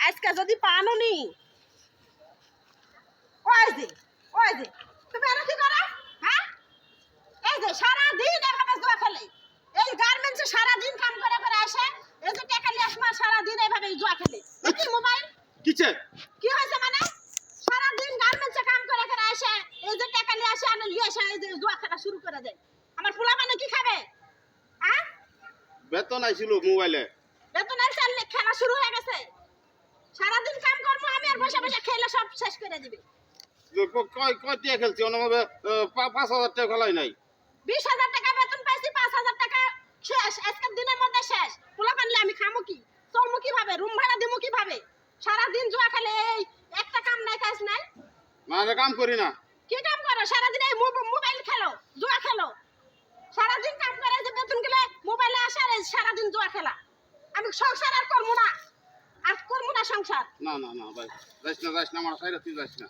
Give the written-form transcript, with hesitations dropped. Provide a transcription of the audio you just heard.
আজকে যদি পানো নি ওই যে তুমি আর কি করো হ্যাঁ এই যে সারা দিন এভাবে জুয়া খেলে এই গার্মেন্টসে সারা দিন কাম করে করে আসে এই যে টাকা নিয়ে আসমা সারা দিন এইভাবে জুয়া খেলে কি মোবাইল কিছে কি হয়েছে মানে সারা দিন গার্মেন্টসে কাম করে করে আসে এই যে টাকা নিয়ে আসে আর নিয়ে আসে এই যে জুয়া খেলা শুরু করে দেয় আমার পোলা মানে কি খাবে হ্যাঁ বেতন আইছিল মোবাইলে বেতন আর চাললে খেলা শুরু হয়ে গেছে সারা দিন কাম করবো আমি আর বসে বসে খেলে সব শেষ করে দিবে কয় কয় টিয়া খেলছি অনভাবে ৫,০০০ টাকা খেলাই নাই ২০,০০০ টাকা বেতন পাইছি ৫,০০০ টাকা শেষ আজকের দিনের মধ্যে শেষ পোলা পানলে আমি খামু কি চলমু কিভাবে রুম ভাড়া দিমু কিভাবে সারা দিন জুয়া খেলে এই একটা কাম নাই কাজ নাই মানে কাম করি না কি কাম করো সারা দিন এই মোবাইল খেলো জুয়া খেলো সারা দিন কাম করে যে বেতন গেলে মোবাইলে আসে আর এই সারা দিন জুয়া খেলা আমি সংসার আর করবো না সংসার না না না ভাই যাইস না আমার সাইরা তুই যাইস না